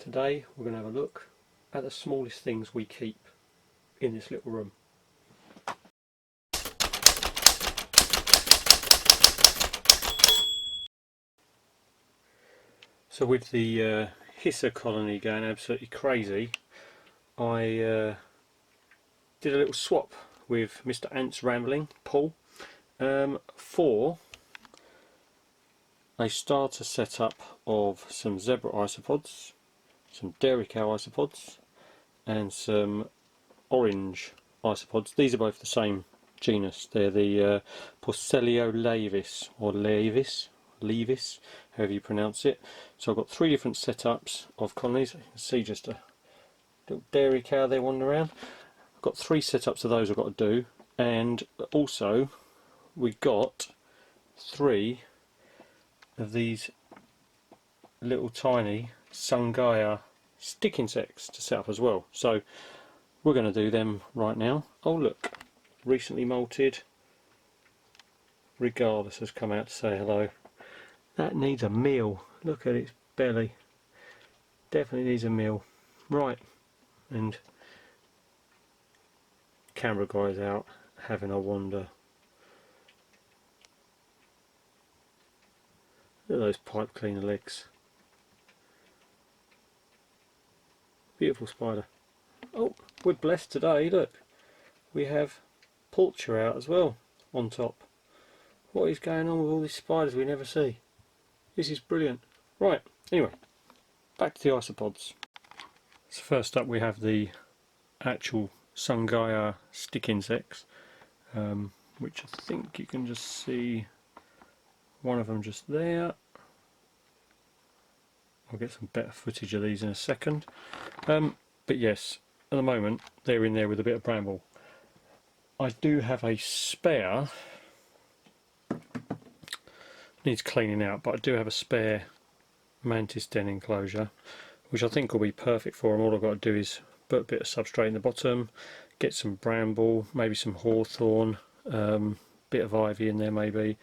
Today we're going to have a look at the smallest things we keep in this little room. So with the hisser colony going absolutely crazy, I did a little swap with Mr. Ant's Rambling, Paul, for a starter setup of some zebra isopods, some dairy cow isopods, and some orange isopods. These are both the same genus. They're the Porcellio-Levis, or Levis, however you pronounce it. So I've got three different setups of colonies. You can see just a little dairy cow there wandering around. I've got three setups of those I've got to do, and also we got three of these little tiny Sungaya stick insects to set up as well. So we're going to do them right now. Oh look, recently molted Regardless has come out to say hello. That needs a meal. Look at its belly. Definitely needs a meal. Right, and camera guy's out having a wander. Look at those pipe cleaner legs. Beautiful spider. Oh, we're blessed today, look. We have Pulcher out as well on top. What is going on with all these spiders we never see? This is brilliant. Right, anyway, back to the isopods. So first up we have the actual Sungaya stick insects, which I think you can just see one of them just there. I'll get some better footage of these in a second. But yes, at the moment they're in there with a bit of bramble. I do have a spare, needs cleaning out, but I do have a spare mantis den enclosure, which I think will be perfect for them. All I've got to do is put a bit of substrate in the bottom, get some bramble, maybe some hawthorn, bit of ivy in there maybe, a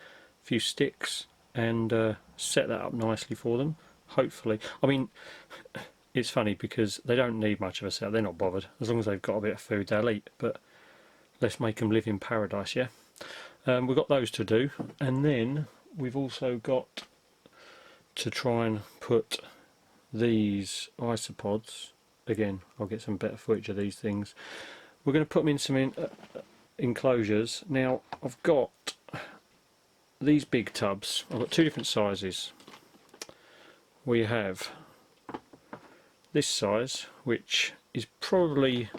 few sticks, and set that up nicely for them. Hopefully, I mean, it's funny because they don't need much of a setup, they're not bothered. As long as they've got a bit of food they'll eat, but let's make them live in paradise, yeah? We've got those to do, and then we've also got to try and put these isopods, again I'll get some better footage of these things, we're going to put them in some enclosures. Now I've got these big tubs, I've got two different sizes. We have this size, which is probably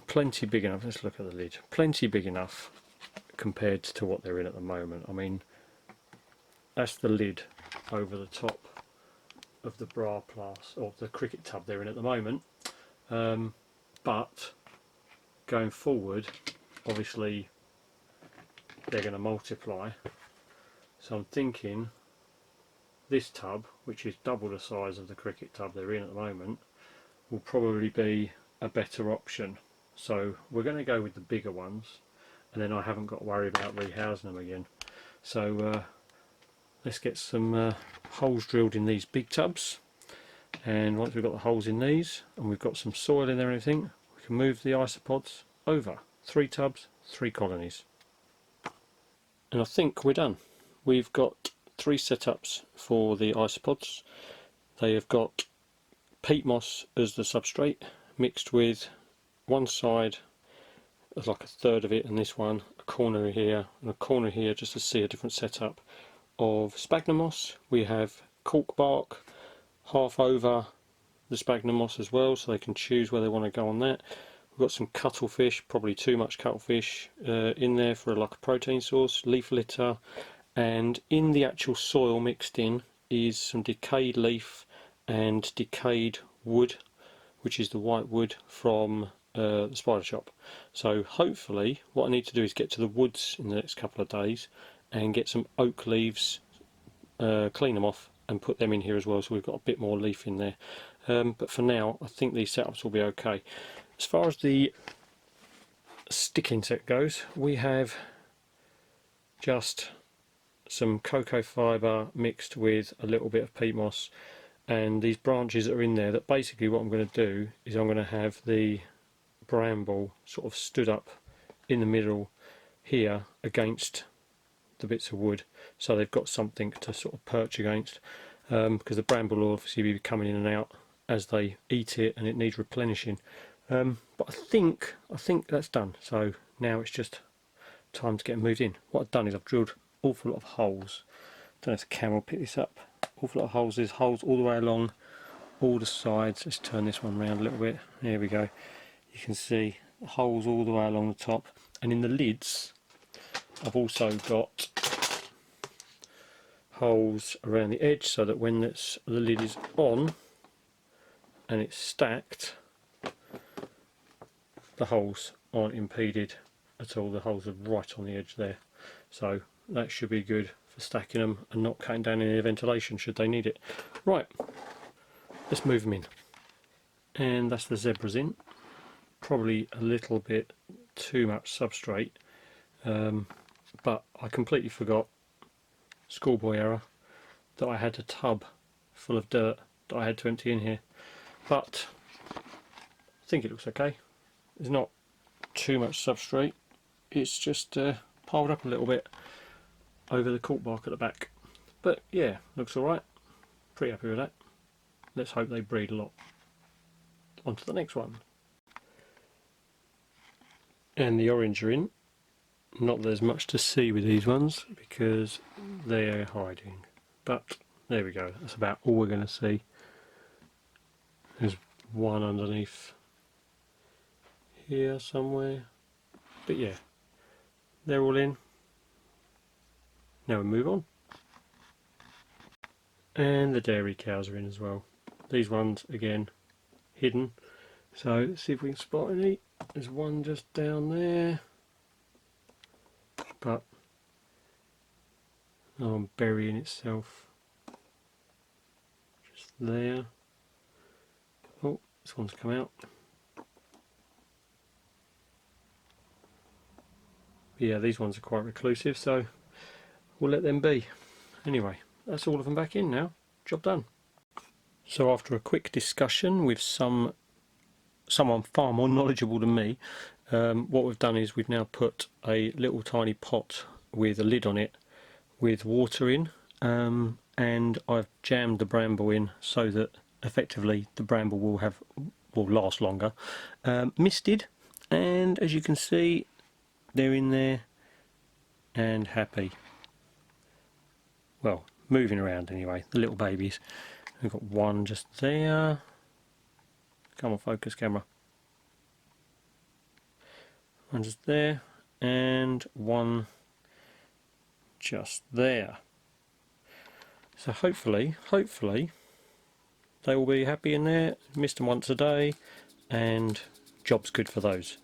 plenty big enough. Let's look at the lid. Plenty big enough compared to what they're in at the moment. I mean, that's the lid over the top of the bra plus, or the cricket tub they're in at the moment. But going forward, obviously they're going to multiply. So I'm thinking this tub, which is double the size of the cricket tub they're in at the moment, will probably be a better option. So we're going to go with the bigger ones, and then I haven't got to worry about rehousing them again. So let's get some holes drilled in these big tubs, and once we've got the holes in these and we've got some soil in there and everything, we can move the isopods over. 3 tubs, 3 colonies. And I think we're done. We've got 3 setups for the isopods. They have got peat moss as the substrate, mixed with one side as like a third of it, and this one, a corner here and a corner here, just to see a different setup of sphagnum moss. We have cork bark half over the sphagnum moss as well, so they can choose where they want to go on that. We've got some cuttlefish, probably too much cuttlefish in there for like a protein source, leaf litter, and in the actual soil mixed in is some decayed leaf and decayed wood, which is the white wood from the spider shop. So hopefully what I need to do is get to the woods in the next couple of days and get some oak leaves, clean them off and put them in here as well, so we've got a bit more leaf in there. But for now I think these setups will be okay. As far as the stick insect goes, we have just some cocoa fibre mixed with a little bit of peat moss and these branches that are in there, that basically what I'm going to do is I'm going to have the bramble sort of stood up in the middle here against the bits of wood, so they've got something to sort of perch against, because the bramble will obviously be coming in and out as they eat it, and it needs replenishing. But I think that's done, so now it's just time to get moved in. What I've done is I've drilled an awful lot of holes. Don't know if the camera will pick this up. Awful lot of holes. There's holes all the way along all the sides. Let's turn this one around a little bit. There we go. You can see holes all the way along the top, and in the lids I've also got holes around the edge, so that when the lid is on and it's stacked, the holes aren't impeded at all. The holes are right on the edge there, so that should be good for stacking them and not cutting down any ventilation should they need it. Right, let's move them in. And that's the zebras in. Probably a little bit too much substrate, but I completely forgot, schoolboy error, that I had a tub full of dirt that I had to empty in here. But I think it looks okay. There's not too much substrate, it's just piled up a little bit over the cork bark at the back. But yeah, looks alright. Pretty happy with that. Let's hope they breed a lot. On to the next one. And the orange are in. Not that there's much to see with these ones because they're hiding. But there we go, that's about all we're going to see. There's one underneath here somewhere. But yeah, they're all in. Now we move on. And the dairy cows are in as well. These ones, again, hidden. So let's see if we can spot any. There's one just down there. But no one burying itself. Just there. Oh, this one's come out. Yeah, these ones are quite reclusive, so we'll let them be. Anyway, that's all of them back in now. Job done. So after a quick discussion with someone far more knowledgeable than me, what we've done is we've now put a little tiny pot with a lid on it with water in, and I've jammed the bramble in so that effectively the bramble will last longer. Misted, and as you can see, they're in there and happy. Well, moving around anyway, the little babies. We've got one just there. Come on, focus camera. One just there, and one just there. So hopefully they will be happy in there. Missed them once a day, and job's good for those.